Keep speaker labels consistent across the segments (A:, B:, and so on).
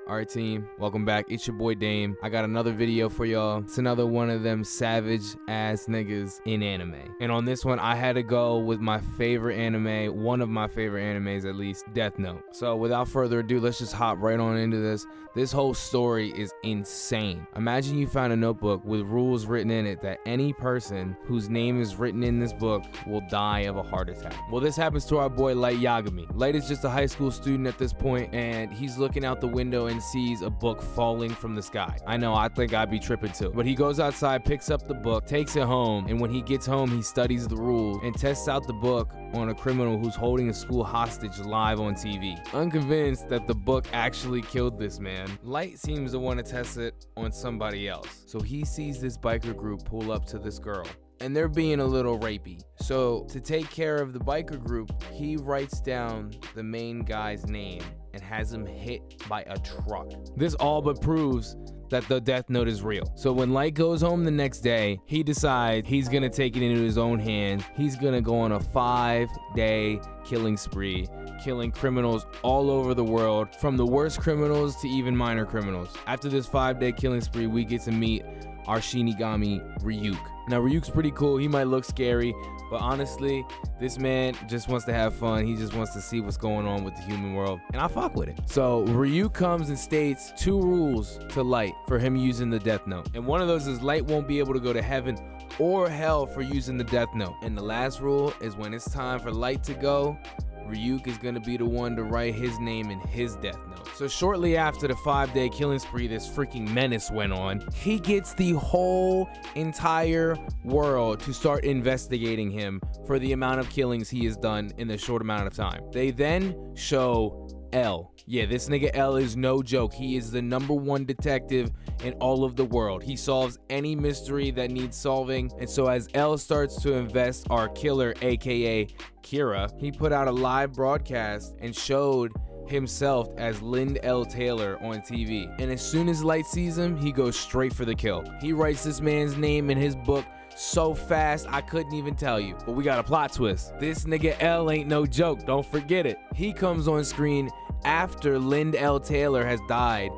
A: Alright team, welcome back. It's your boy Dame. I got another video for y'all. It's another one of them savage ass niggas in anime. And on this one, I had to go with my favorite anime, one of my favorite animes at least, Death Note. So without further ado, let's just hop right on into this. This whole story is insane. Imagine you found a notebook with rules written in it that any person whose name is written in this book will die of a heart attack. Well, this happens to our boy Light Yagami. Light is just a high school student at this point, and he's looking out the window and sees a book falling from the sky. I know, I think I'd be tripping too. But he goes outside, picks up the book, takes it home, and when he gets home, he studies the rules and tests out the book on a criminal who's holding a school hostage live on TV. Unconvinced that the book actually killed this man, Light seems to want to test it on somebody else. So he sees this biker group pull up to this girl, and they're being a little rapey. So to take care of the biker group, he writes down the main guy's name and has him hit by a truck. This all but proves that the Death Note is real. So when Light goes home the next day, he decides he's gonna take it into his own hands. He's gonna go on a 5-day killing spree, killing criminals all over the world, from the worst criminals to even minor criminals. After this 5-day killing spree, we get to meet our Shinigami, Ryuk. Now Ryuk's pretty cool. He might look scary, but honestly, this man just wants to have fun. He just wants to see what's going on with the human world, and I fuck with it. So Ryuk comes and states 2 rules to Light for him using the Death Note. And one of those is Light won't be able to go to heaven or hell for using the Death Note. And the last rule is when it's time for Light to go, Ryuk is gonna be the one to write his name in his Death Note. So shortly after the 5-day killing spree, this freaking menace went on, he gets the whole entire world to start investigating him for the amount of killings he has done in a short amount of time. They then show L. Yeah, this nigga L is no joke. He is the #1 detective in all of the world. He solves any mystery that needs solving. And so as L starts to invest our killer, aka Kira, he put out a live broadcast and showed himself as Lind L. Taylor on TV. And as soon as Light sees him, he goes straight for the kill. He writes this man's name in his book so fast I couldn't even tell you. But we got a plot twist. This nigga L ain't no joke, don't forget it. He comes on screen after Lind L. Taylor has died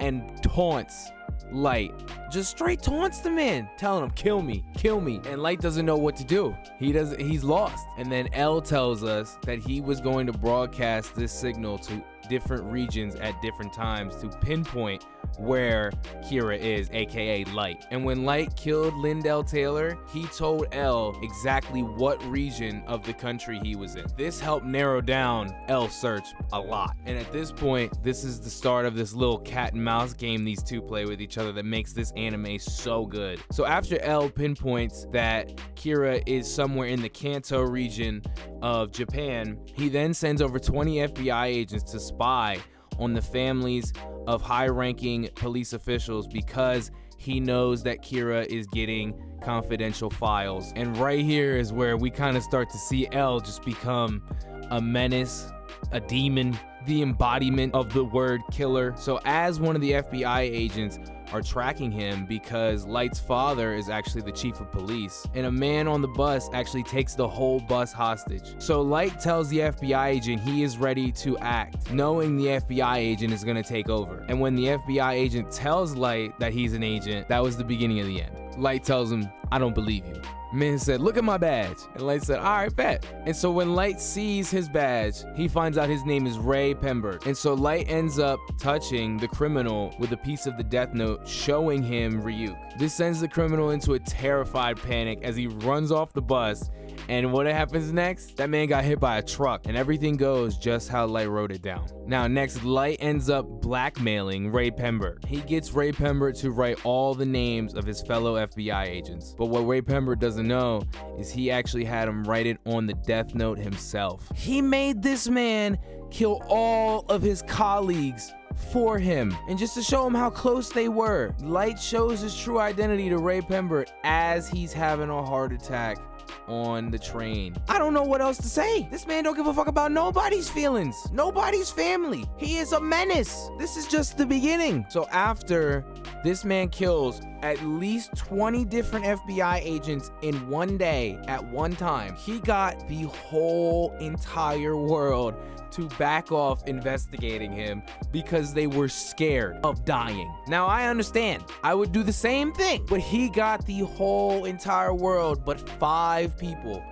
A: and taunts Light. Just straight taunts the man, telling him, kill me, kill me. And Light doesn't know what to do. He's lost. And then L tells us that he was going to broadcast this signal to different regions at different times to pinpoint where Kira is, aka Light. And when Light killed Lind L. Taylor, he told L exactly what region of the country he was in. This helped narrow down L's search a lot. And at this point, this is the start of this little cat and mouse game these two play with each other that makes this anime so good. So after L pinpoints that Kira is somewhere in the Kanto region of Japan, he then sends over 20 FBI agents to spy on the families of high-ranking police officials because he knows that Kira is getting confidential files. And right here is where we kind of start to see L just become a menace, a demon, the embodiment of the word killer. So as one of the FBI agents are tracking him because Light's father is actually the chief of police, and a man on the bus actually takes the whole bus hostage. So Light tells the FBI agent he is ready to act, knowing the FBI agent is gonna take over. And when the FBI agent tells Light that he's an agent, that was the beginning of the end. Light tells him, I don't believe you. Man said, look at my badge. And Light said, all right, bet. And so when Light sees his badge, he finds out his name is Ray Pemberg. And so Light ends up touching the criminal with a piece of the Death Note, showing him Ryuk. This sends the criminal into a terrified panic as he runs off the bus. And what happens next? That man got hit by a truck, and everything goes just how Light wrote it down. Now next, Light ends up blackmailing Ray Pemberg. He gets Ray Pemberg to write all the names of his fellow FBI agents. But what Ray Pemberg doesn't know is he actually had him write it on the Death Note himself. He made this man kill all of his colleagues for him, and just to show him how close they were, Light shows his true identity to Ray Pemberg as he's having a heart attack on the train. I don't know what else to say. This man don't give a fuck about nobody's feelings, nobody's family. He is a menace. This is just the beginning. So after This man kills at least 20 different FBI agents in one day at one time. He got the whole entire world to back off investigating him because they were scared of dying. Now, I understand. I would do the same thing, but he got the whole entire world but 5 people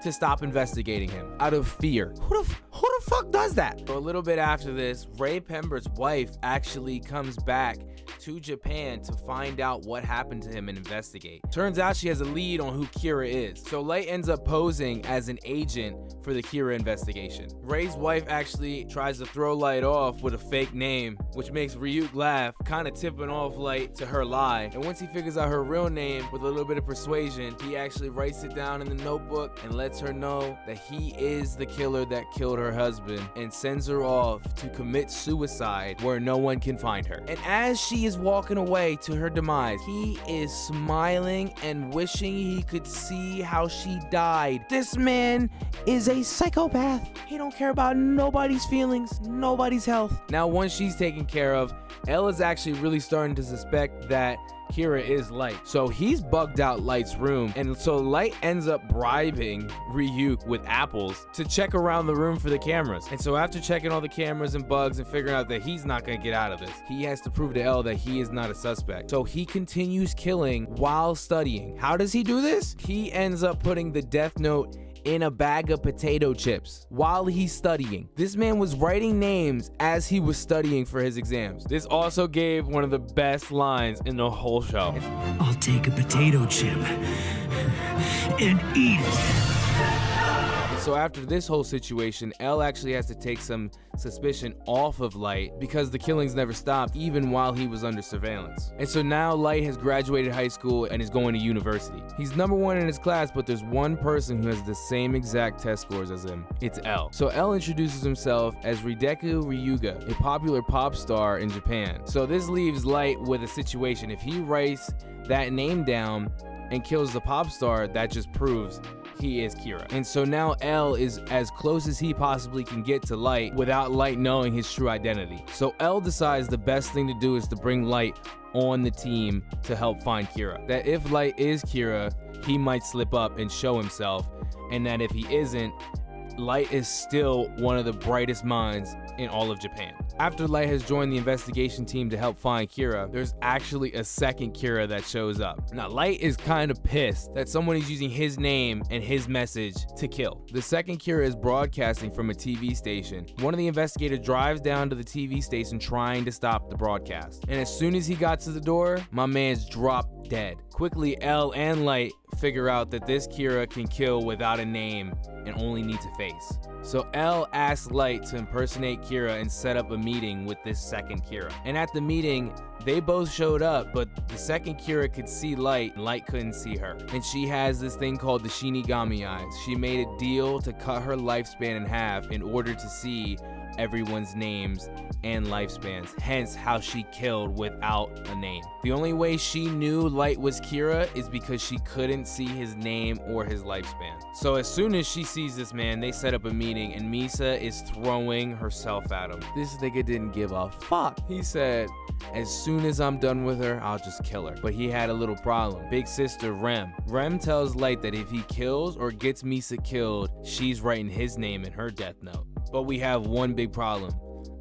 A: to stop investigating him out of fear. Who the fuck does that? So a little bit after this, Ray Pember's wife actually comes back to Japan to find out what happened to him and investigate. Turns out she has a lead on who Kira is. So Light ends up posing as an agent for the Kira investigation. Ray's wife actually tries to throw Light off with a fake name, which makes Ryuk laugh, kind of tipping off Light to her lie. And once he figures out her real name with a little bit of persuasion, he actually writes it down in the notebook and lets her know that he is the killer that killed her husband and sends her off to commit suicide where no one can find her. And as she is walking away to her demise, he is smiling and wishing he could see how she died. This man is a psychopath. He don't care about nobody's feelings, nobody's health. Now, once she's taken care of, Elle is actually really starting to suspect that Kira is Light. So he's bugged out Light's room, and so Light ends up bribing Ryuk with apples to check around the room for the cameras. And so after checking all the cameras and bugs and figuring out that he's not gonna get out of this, he has to prove to Elle that he is not a suspect. So he continues killing while studying. How does he do this? He ends up putting the death note in a bag of potato chips while he's studying. This man was writing names as he was studying for his exams. This also gave one of the best lines in the whole show.
B: I'll take a potato chip and eat it.
A: So after this whole situation, Elle actually has to take some suspicion off of Light because the killings never stopped even while he was under surveillance. And so now Light has graduated high school and is going to university. He's number 1 in his class, but there's one person who has the same exact test scores as him. It's Elle. So Elle introduces himself as Rideku Ryuga, a popular pop star in Japan. So this leaves Light with a situation. If he writes that name down and kills the pop star, that just proves he is Kira. And so now Elle is as close as he possibly can get to Light without Light knowing his true identity. So Elle decides the best thing to do is to bring Light on the team to help find Kira. That if Light is Kira, he might slip up and show himself, and that if he isn't, Light is still one of the brightest minds in all of Japan. After Light has joined the investigation team to help find Kira, there's actually a second Kira that shows up. Now, Light is kind of pissed that someone is using his name and his message to kill. The second Kira is broadcasting from a TV station. One of the investigators drives down to the TV station trying to stop the broadcast. And as soon as he got to the door, my man's dropped dead. Quickly, Elle and Light figure out that this Kira can kill without a name and only needs a face. So Elle asks Light to impersonate Kira and set up a meeting with this second Kira. And at the meeting, they both showed up, but the second Kira could see Light and Light couldn't see her. And she has this thing called the Shinigami eyes. She made a deal to cut her lifespan in half in order to see everyone's names and lifespans, hence how she killed without a name. The only way she knew Light was Kira is because she couldn't see his name or his lifespan. So as soon as she sees this man, they set up a meeting and Misa is throwing herself at him. This nigga didn't give a fuck. He said, as soon as I'm done with her, I'll just kill her. But he had a little problem. Big sister Rem. Rem tells Light that if he kills or gets Misa killed, she's writing his name in her death note. But we have one big problem.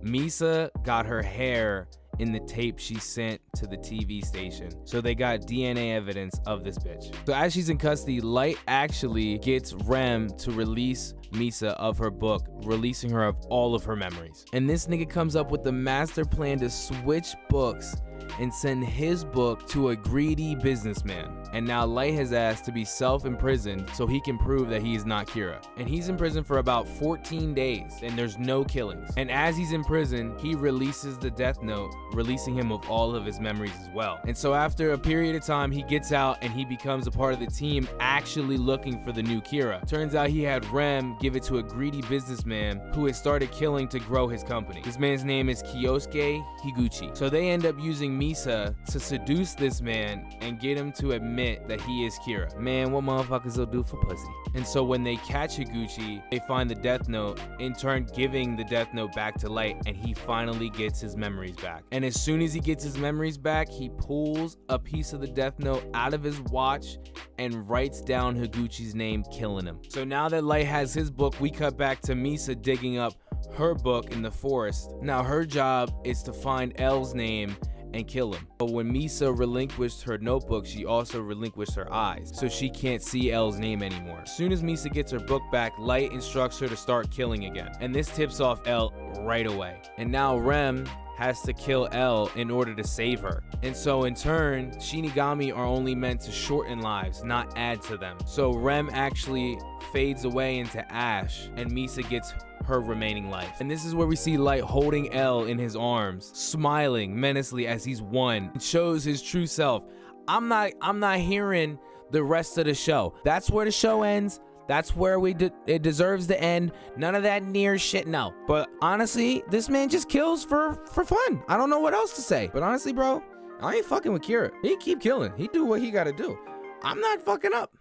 A: Misa got her hair in the tape she sent to the TV station. So they got DNA evidence of this bitch. So as she's in custody, Light actually gets Rem to release Misa of her book, releasing her of all of her memories. And this nigga comes up with the master plan to switch books and send his book to a greedy businessman. And now Light has asked to be self-imprisoned so he can prove that he is not Kira. And he's in prison for about 14 days and there's no killings. And as he's in prison, he releases the death note, releasing him of all of his memories as well. And so after a period of time, he gets out and he becomes a part of the team actually looking for the new Kira. Turns out he had Rem give it to a greedy businessman who had started killing to grow his company. This man's name is Kyosuke Higuchi. So they end up using Misa to seduce this man and get him to admit that he is Kira. Man, what motherfuckers will do for pussy. And so when they catch Higuchi, they find the Death Note, in turn giving the Death Note back to Light, and he finally gets his memories back. And as soon as he gets his memories back, he pulls a piece of the Death Note out of his watch and writes down Higuchi's name, killing him. So now that Light has his book, we cut back to Misa digging up her book in the forest. Now her job is to find L's name and kill him. But when Misa relinquished her notebook, she also relinquished her eyes, so she can't see L's name anymore. As soon as Misa gets her book back, Light instructs her to start killing again, and this tips off L right away. And now Rem has to kill L in order to save her. And so in turn, Shinigami are only meant to shorten lives, not add to them. So Rem actually fades away into ash, and Misa gets her remaining life. And this is where we see Light holding L in his arms, smiling menacingly as he's won. It shows his true self. I'm not hearing the rest of the show. That's where the show ends. That's where it deserves to end. None of that near shit, no. But honestly, this man just kills for fun. I don't know what else to say. But honestly, bro, I ain't fucking with Kira. He keep killing. He do what he gotta do. I'm not fucking up.